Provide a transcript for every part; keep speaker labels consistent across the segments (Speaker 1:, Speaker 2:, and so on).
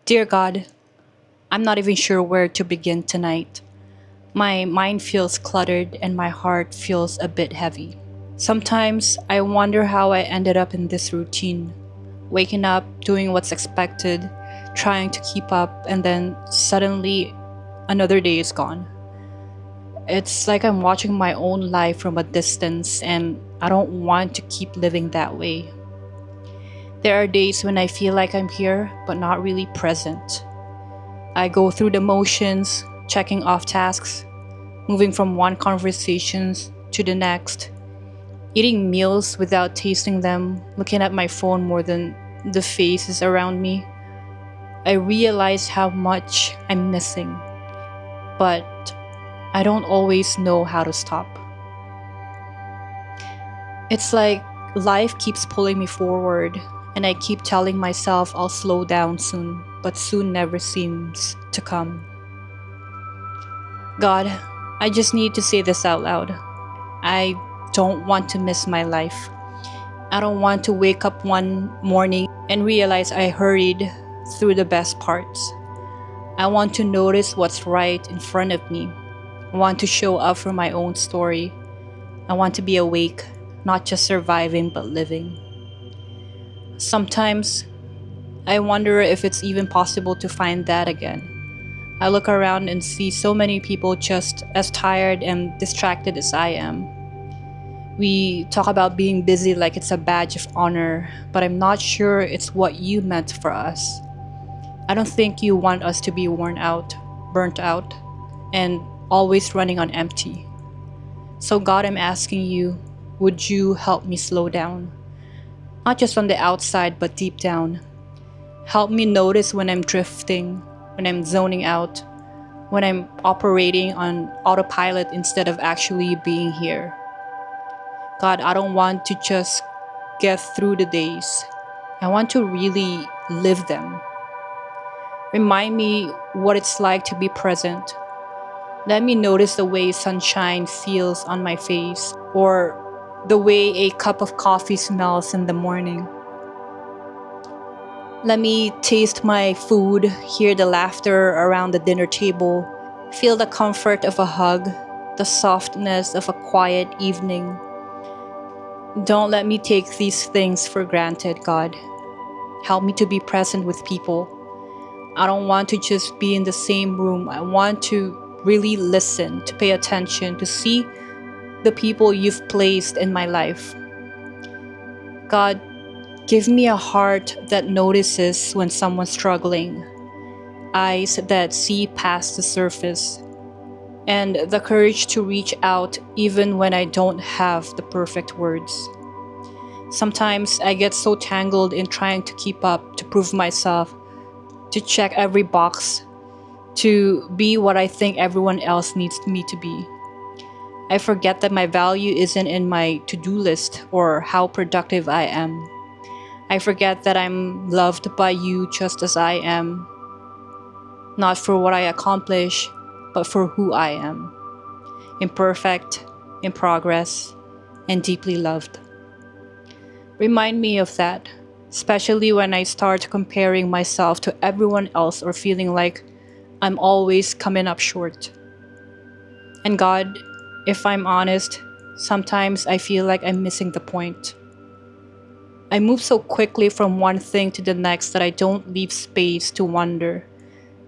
Speaker 1: Dear God, I'm not even sure where to begin tonight. My mind feels cluttered and my heart feels a bit heavy. Sometimes I wonder how I ended up in this routine, waking up, doing what's expected, trying to keep up, and then suddenly another day is gone. It's like I'm watching my own life from a distance, and I don't want to keep living that way. There are days when I feel like I'm here, but not really present. I go through the motions, checking off tasks, moving from one conversations to the next, eating meals without tasting them, looking at my phone more than the faces around me. I realize how much I'm missing, but I don't always know how to stop. It's like life keeps pulling me forward, and I keep telling myself I'll slow down soon, but soon never seems to come. God, I just need to say this out loud. I don't want to miss my life. I don't want to wake up one morning and realize I hurried through the best parts. I want to notice what's right in front of me. I want to show up for my own story. I want to be awake, not just surviving but living. Sometimes I wonder if it's even possible to find that again. I look around and see so many people just as tired and distracted as I am. We talk about being busy like it's a badge of honor, but I'm not sure it's what you meant for us. I don't think you want us to be worn out, burnt out, and always running on empty. So, God, I'm asking you, would you help me slow down? Not just on the outside, but deep down. Help me notice when I'm drifting, when I'm zoning out, when I'm operating on autopilot instead of actually being here. God, I don't want to just get through the days. I want to really live them. Remind me what it's like to be present. Let me notice the way sunshine feels on my face or the way a cup of coffee smells in the morning. Let me taste my food, hear the laughter around the dinner table, feel the comfort of a hug, the softness of a quiet evening. Don't let me take these things for granted, God. Help me to be present with people. I don't want to just be in the same room. I want to really listen, to pay attention, to see the people you've placed in my life. God, give me a heart that notices when someone's struggling, eyes that see past the surface, and the courage to reach out even when I don't have the perfect words. Sometimes I get so tangled in trying to keep up, to prove myself, to check every box, to be what I think everyone else needs me to be. I forget that my value isn't in my to-do list or how productive I am. I forget that I'm loved by you just as I am, not for what I accomplish, but for who I am. Imperfect, in progress, and deeply loved. Remind me of that, especially when I start comparing myself to everyone else or feeling like I'm always coming up short. And God, if I'm honest, sometimes I feel like I'm missing the point. I move so quickly from one thing to the next that I don't leave space to wonder,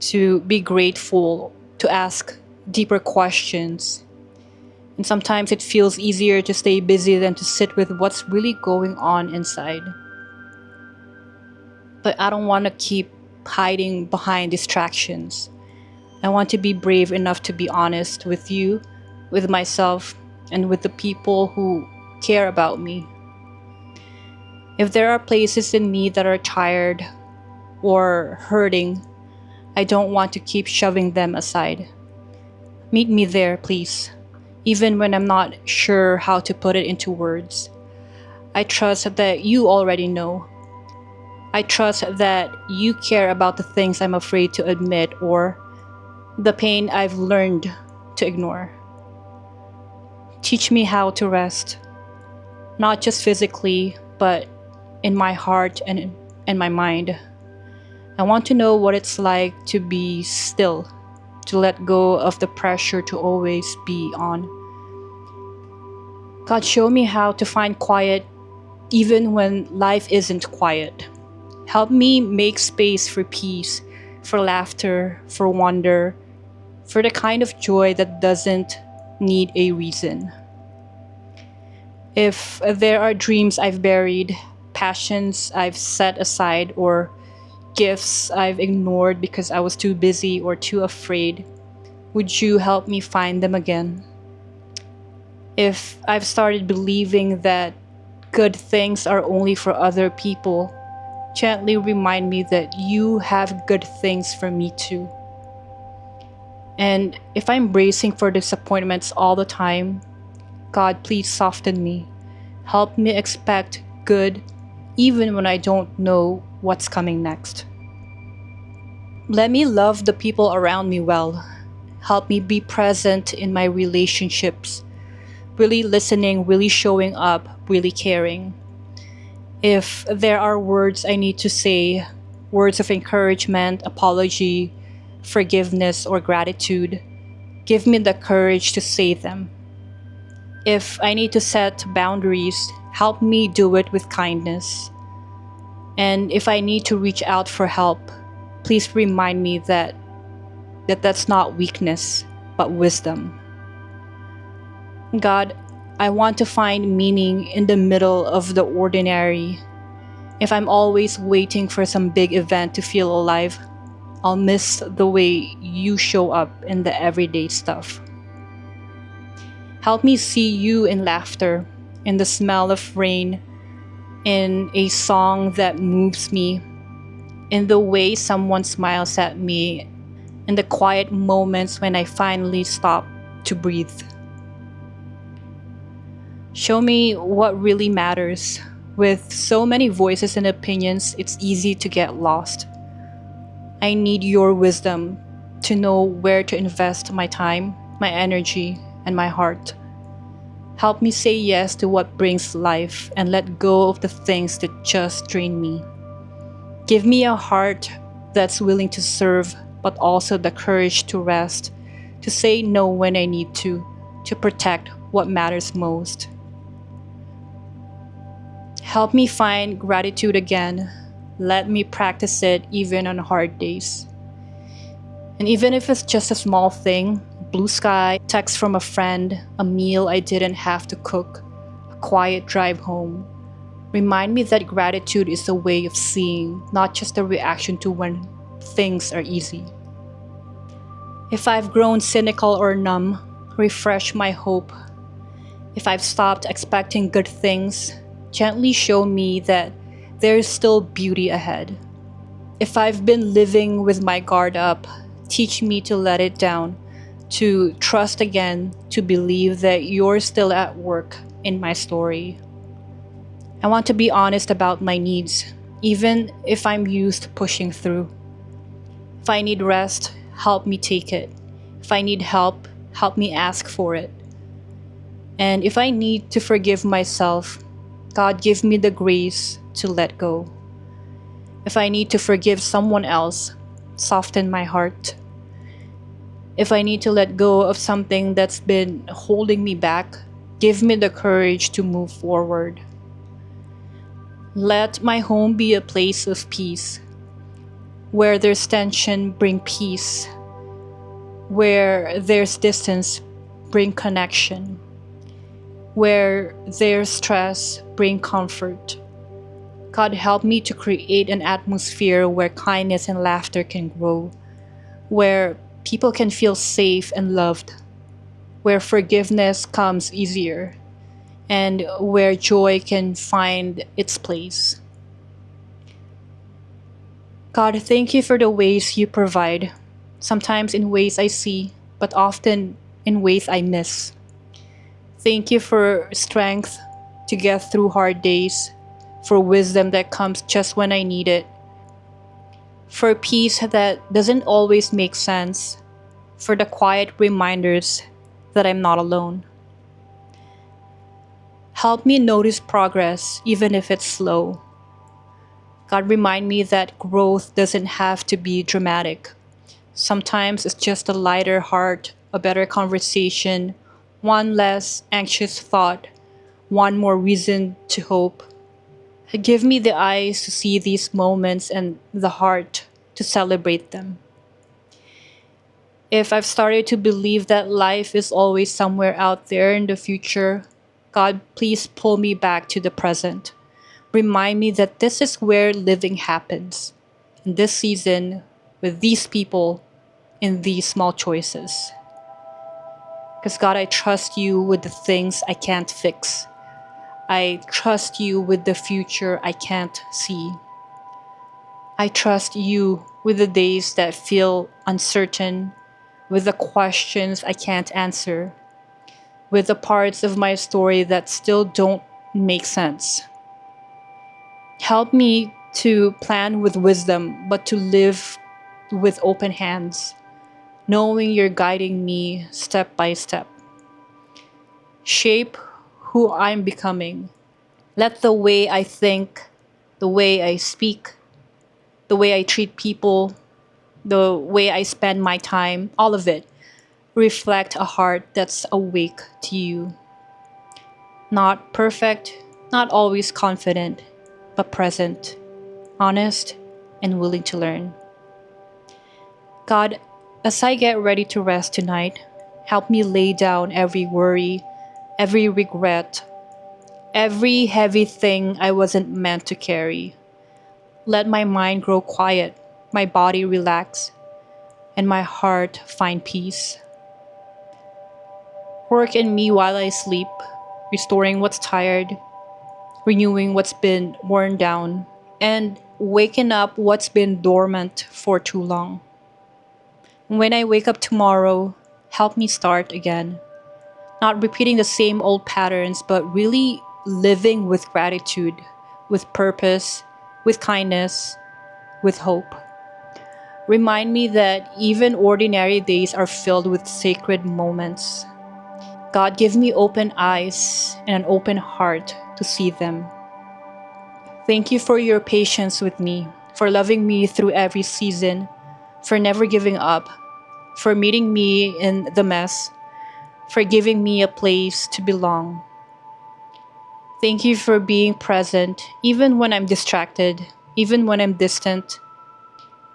Speaker 1: to be grateful, to ask deeper questions. And sometimes it feels easier to stay busy than to sit with what's really going on inside. But I don't want to keep hiding behind distractions. I want to be brave enough to be honest with you, with myself, and with the people who care about me. If there are places in me that are tired or hurting, I don't want to keep shoving them aside. Meet me there, please, even when I'm not sure how to put it into words. I trust that you already know. I trust that you care about the things I'm afraid to admit or the pain I've learned to ignore. Teach me how to rest, not just physically, but in my heart and my mind. I want to know what it's like to be still, to let go of the pressure to always be on. God, show me how to find quiet even when life isn't quiet. Help me make space for peace, for laughter, for wonder, for the kind of joy that doesn't need a reason. If there are dreams I've buried, passions I've set aside, or gifts I've ignored because I was too busy or too afraid, would you help me find them again? If I've started believing that good things are only for other people, gently remind me that you have good things for me too. And if I'm bracing for disappointments all the time, God, please soften me. Help me expect good even when I don't know what's coming next. Let me love the people around me well. Help me be present in my relationships, really listening, really showing up, really caring. If there are words I need to say, words of encouragement, apology, forgiveness, or gratitude, give me the courage to say them. If I need to set boundaries, help me do it with kindness. And if I need to reach out for help, please remind me that that's not weakness, but wisdom. God, I want to find meaning in the middle of the ordinary. If I'm always waiting for some big event to feel alive, I'll miss the way you show up in the everyday stuff. Help me see you in laughter, in the smell of rain, in a song that moves me, in the way someone smiles at me, in the quiet moments when I finally stop to breathe. Show me what really matters. With so many voices and opinions, it's easy to get lost. I need your wisdom to know where to invest my time, my energy, and my heart. Help me say yes to what brings life and let go of the things that just drain me. Give me a heart that's willing to serve, but also the courage to rest, to say no when I need to protect what matters most. Help me find gratitude again. Let me practice it even on hard days. And even if it's just a small thing, blue sky, text from a friend, a meal I didn't have to cook, a quiet drive home, remind me that gratitude is a way of seeing, not just a reaction to when things are easy. If I've grown cynical or numb, refresh my hope. If I've stopped expecting good things, gently show me that there's still beauty ahead. If I've been living with my guard up, teach me to let it down, to trust again, to believe that you're still at work in my story. I want to be honest about my needs, even if I'm used to pushing through. If I need rest, help me take it. If I need help me ask for it. And if I need to forgive myself, God, give me the grace to let go. If I need to forgive someone else, soften my heart. If I need to let go of something that's been holding me back, give me the courage to move forward. Let my home be a place of peace. Where there's tension, bring peace. Where there's distance, bring connection. Where there's stress, bring comfort. God, help me to create an atmosphere where kindness and laughter can grow, where people can feel safe and loved, where forgiveness comes easier, and where joy can find its place. God, thank you for the ways you provide, sometimes in ways I see, but often in ways I miss. Thank you for strength to get through hard days, for wisdom that comes just when I need it, for peace that doesn't always make sense, for the quiet reminders that I'm not alone. Help me notice progress even if it's slow. God, remind me that growth doesn't have to be dramatic. Sometimes it's just a lighter heart, a better conversation, one less anxious thought, one more reason to hope. Give me the eyes to see these moments and the heart to celebrate them. If I've started to believe that life is always somewhere out there in the future, God, please pull me back to the present. Remind me that this is where living happens. In this season, with these people, in these small choices. Because God, I trust you with the things I can't fix. I trust you with the future I can't see. I trust you with the days that feel uncertain, with the questions I can't answer, with the parts of my story that still don't make sense. Help me to plan with wisdom, but to live with open hands, knowing you're guiding me step by step. Shape who I'm becoming. Let the way I think, the way I speak, the way I treat people, the way I spend my time, all of it reflect a heart that's awake to you. Not perfect, not always confident, but present, honest, and willing to learn. God, as I get ready to rest tonight, help me lay down every worry, every regret, every heavy thing I wasn't meant to carry. Let my mind grow quiet, my body relax, and my heart find peace. Work in me while I sleep, restoring what's tired, renewing what's been worn down, and waking up what's been dormant for too long. When I wake up tomorrow, help me start again. Not repeating the same old patterns, but really living with gratitude, with purpose, with kindness, with hope. Remind me that even ordinary days are filled with sacred moments. God, give me open eyes and an open heart to see them. Thank you for your patience with me, for loving me through every season, for never giving up, for meeting me in the mess, for giving me a place to belong. Thank you for being present, even when I'm distracted, even when I'm distant,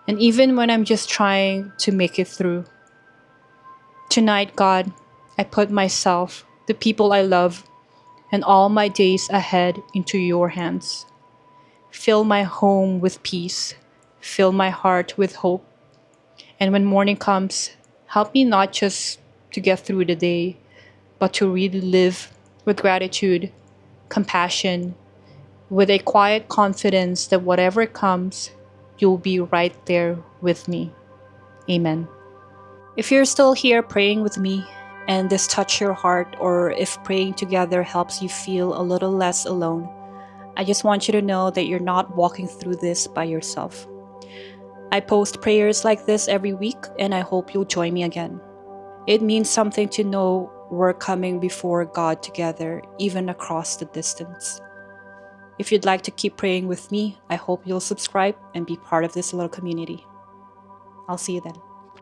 Speaker 1: and even when I'm just trying to make it through. Tonight, God, I put myself, the people I love, and all my days ahead into your hands. Fill my home with peace. Fill my heart with hope. And when morning comes, help me not just to get through the day, but to really live with gratitude, compassion, with a quiet confidence that whatever comes, you'll be right there with me. Amen. If you're still here praying with me and this touched your heart, or if praying together helps you feel a little less alone, I just want you to know that you're not walking through this by yourself. I post prayers like this every week, and I hope you'll join me again. It means something to know we're coming before God together, even across the distance. If you'd like to keep praying with me, I hope you'll subscribe and be part of this little community. I'll see you then.